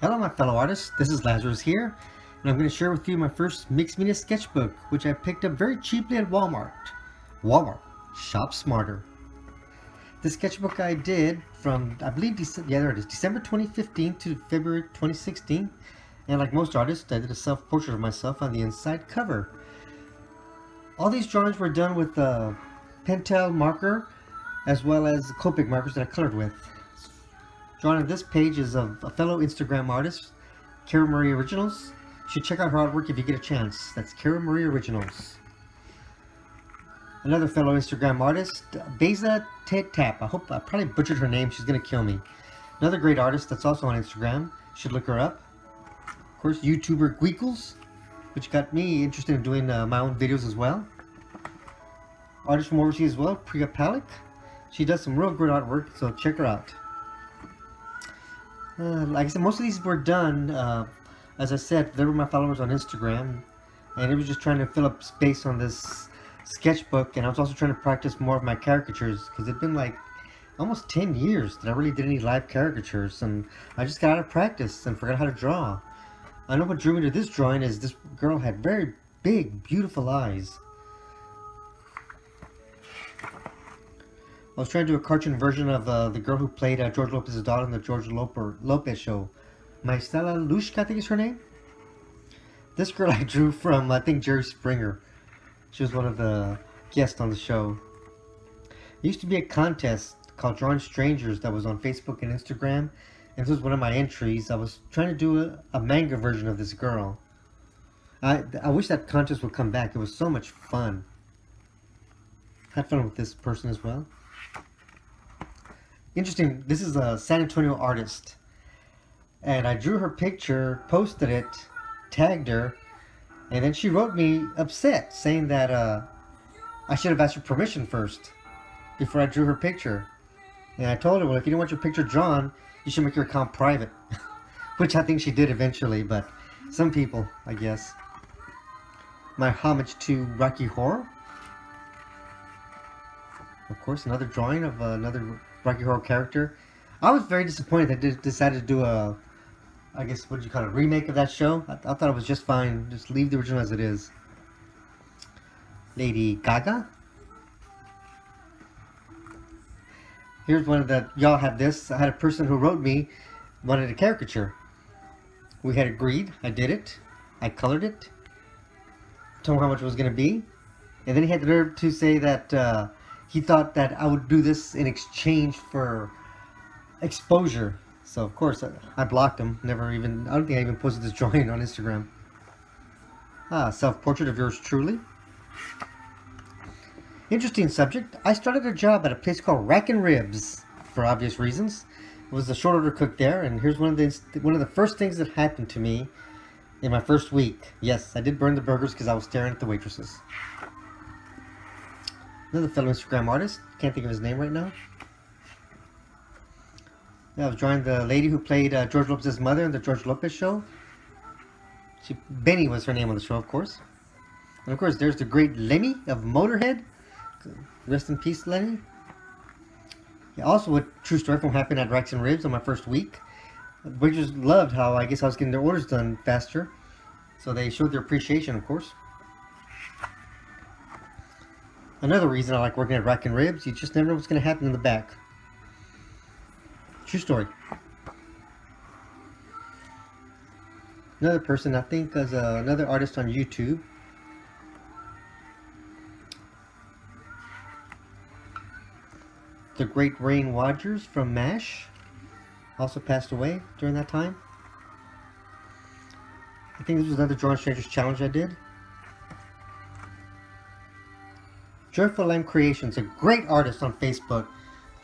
Hello my fellow artists, this is Lazarus here, and I'm going to share with you my first mixed media sketchbook, which I picked up very cheaply at Walmart. Walmart, shop smarter. This sketchbook I did from, I believe, there it is, December 2015 to February 2016, and like most artists, I did a self-portrait of myself on the inside cover. All these drawings were done with a Pentel marker, as well as Copic markers that I colored with. Drawn on this page is of a fellow Instagram artist, Cara Marie Originals. You should check out her artwork if you get a chance. That's Cara Marie Originals. Another fellow Instagram artist, Beza Ted Tap. I probably butchered her name. She's gonna kill me. Another great artist that's also on Instagram. You should look her up. Of course, YouTuber Gweekles, which got me interested in doing my own videos as well. Artist from overseas as well, Priya Palik. She does some real good artwork, so check her out. Like I said, most of these were done, as I said, they were my followers on Instagram, and it was just trying to fill up space on this sketchbook, and I was also trying to practice more of my caricatures, because it'd been like almost 10 years that I really did any live caricatures, and I just got out of practice and forgot how to draw. I know what drew me to this drawing is this girl had very big, beautiful eyes. I was trying to do a cartoon version of the girl who played George Lopez's daughter in the George Lopez show. Maisela Lushka, I think is her name. This girl I drew from, I think, Jerry Springer. She was one of the guests on the show. There used to be a contest called Drawing Strangers that was on Facebook and Instagram. And this was one of my entries. I was trying to do a manga version of this girl. I wish that contest would come back. It was so much fun. Had fun with this person as well. Interesting, this is a San Antonio artist, and I drew her picture, posted it, tagged her, and then she wrote me upset, saying that I should have asked her permission first before I drew her picture. And I told her, well, if you don't want your picture drawn, you should make your account private. Which I think she did eventually, but some people, I guess. My homage to Rocky Horror. Of course, another drawing of another Rocky Horror character. I was very disappointed that they decided to do a, I guess, what do you call it, remake of that show. I thought it was just fine. Just leave the original as it is. Lady Gaga. Here's one of the, y'all have this. I had a person who wrote me, wanted a caricature. We had agreed. I did it. I colored it. Told him how much it was going to be. And then he had the nerve to say that he thought that I would do this in exchange for exposure. So of course I blocked him. I don't think I even posted this drawing on Instagram. Self-portrait of yours truly. Interesting subject. I started a job at a place called Rack and Ribs for obvious reasons. It was a short order cook there, and here's one of the first things that happened to me in my first week. Yes, I did burn the burgers because I was staring at the waitresses. Another fellow Instagram artist. Can't think of his name right now. Yeah, I was drawing the lady who played George Lopez's mother in the George Lopez show. Benny was her name on the show, of course. And of course, there's the great Lenny of Motorhead. Rest in peace, Lenny. Yeah, also a true story from happened at Racks and Ribs on my first week. The waiters loved how I guess I was getting their orders done faster. So they showed their appreciation, of course. Another reason I like working at Rack and Ribs, you just never know what's going to happen in the back. True story. Another person, I think, is another artist on YouTube. The great Rain Rogers from MASH also passed away during that time. I think this was another Drawing Strangers challenge I did. Joyful Lamb Creations, a great artist on Facebook.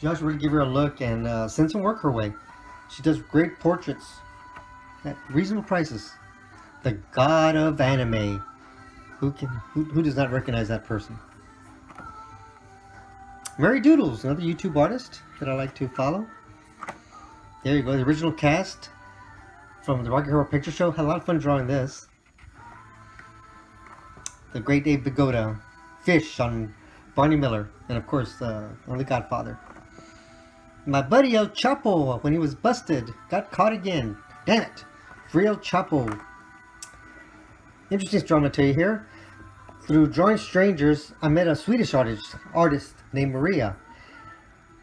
You should really give her a look and send some work her way. She does great portraits at reasonable prices. The god of anime. Who does not recognize that person? Mary Doodles, another YouTube artist that I like to follow. There you go, the original cast from the Rocky Horror Picture Show. Had a lot of fun drawing this. The great Dave Bigoda. Fish on Barney Miller, and of course, only Godfather. My buddy El Chapo, when he was busted, got caught again. Damn it! Real Chapo. Interesting story I'm going to tell you here. Through drawing strangers, I met a Swedish artist named Maria.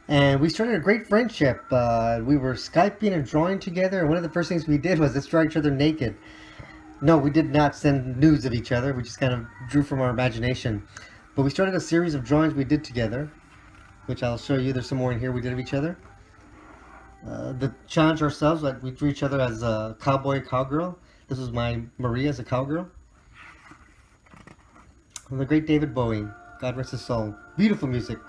And we started a great friendship. We were Skyping and drawing together. And one of the first things we did was let's draw each other naked. No, we did not send nudes of each other. We just kind of drew from our imagination. But we started a series of drawings we did together, which I'll show you. There's some more in here we did of each other. The challenge ourselves, like we drew each other as a cowboy, cowgirl. This was my Maria as a cowgirl. And the great David Bowie, God rest his soul. Beautiful music.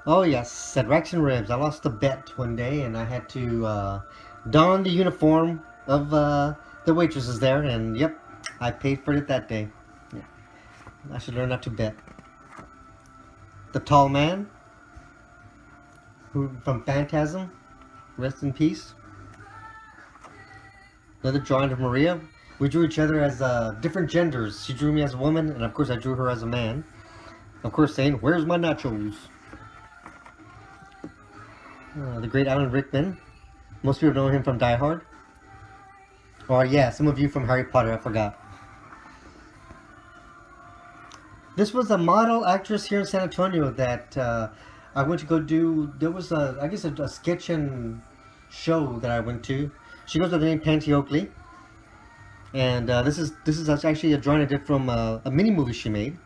Oh yes, at Racks and Ribs, I lost a bet one day, and I had to don the uniform of the waitresses there, and yep, I paid for it that day. Yeah. I should learn not to bet. The Tall Man, who from Phantasm, rest in peace. Another drawing of Maria. We drew each other as different genders. She drew me as a woman, and of course I drew her as a man. Of course saying, "Where's my nachos?" The great Alan Rickman. Most people know him from Die Hard. Or yeah, some of you from Harry Potter, I forgot. This was a model actress here in San Antonio that I went to go do. There was I guess a sketch and show that I went to. She goes by the name Panty Oakley. And this is actually a drawing I did from a mini movie she made.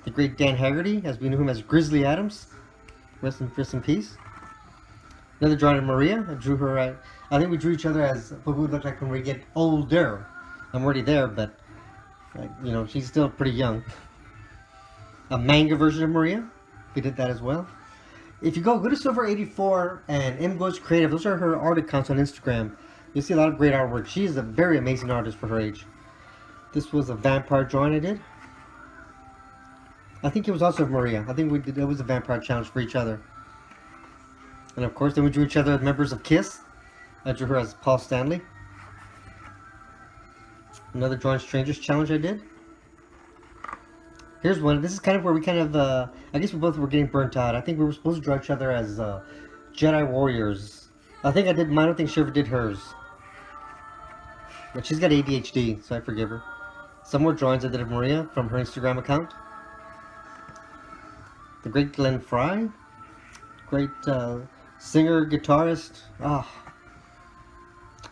The great Dan Haggerty, as we knew him as Grizzly Adams. Rest in peace. Another drawing of Maria. I drew her. I think we drew each other as what we would look like when we get older. I'm already there, but you know, she's still pretty young. A manga version of Maria. We did that as well. If you go to Silver84 and M Goes Creative, those are her art accounts on Instagram. You'll see a lot of great artwork. She's a very amazing artist for her age. This was a vampire drawing I did. I think it was also Maria. I think it was a vampire challenge for each other. And of course, then we drew each other as members of KISS. I drew her as Paul Stanley. Another Drawing Strangers challenge I did. Here's one. This is kind of where we kind of, I guess we both were getting burnt out. I think we were supposed to draw each other as Jedi Warriors. I think I did mine. I don't think she ever did hers. But she's got ADHD, so I forgive her. Some more drawings I did of Maria from her Instagram account. The great Glenn Fry. Great singer, guitarist.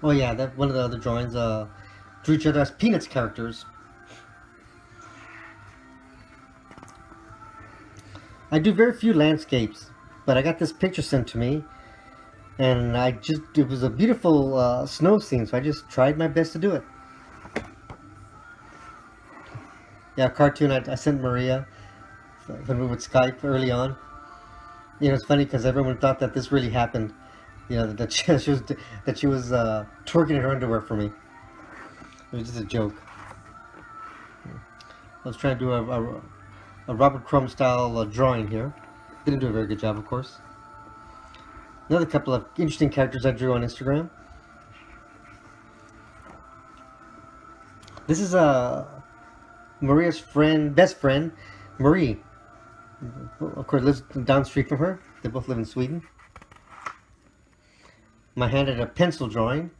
Oh yeah, that one of the other drawings drew each other as Peanuts characters. I do very few landscapes, but I got this picture sent to me, and it was a beautiful snow scene, so I just tried my best to do it. Yeah, a cartoon I sent Maria when we would Skype early on. You know, it's funny because everyone thought that this really happened. You know, that she was twerking in her underwear for me. It was just a joke. I was trying to do a Robert Crumb style drawing here. Didn't do a very good job, of course. Another couple of interesting characters I drew on Instagram. This is Maria's best friend, Marie. Of course, lives down the street from her. They both live in Sweden. My hand at a pencil drawing.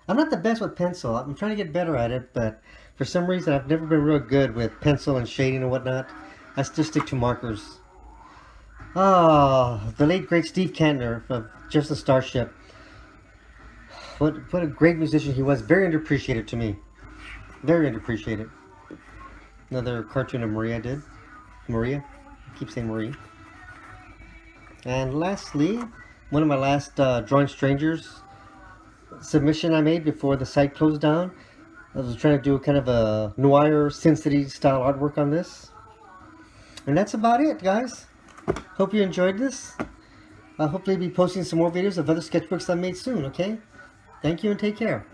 I'm not the best with pencil. I'm trying to get better at it, but for some reason I've never been real good with pencil and shading and whatnot. I still stick to markers. Oh, the late great Steve Kantner of Just a Starship. What a great musician he was. Very underappreciated to me. Very underappreciated. Another cartoon of Maria I did. Maria. I keep saying Marie. And lastly, one of my last Drawing Strangers submission I made before the site closed down. I was trying to do kind of a noir Sin City style artwork on this. And that's about it, guys. Hope you enjoyed this. I'll hopefully be posting some more videos of other sketchbooks I made soon, okay? Thank you and take care.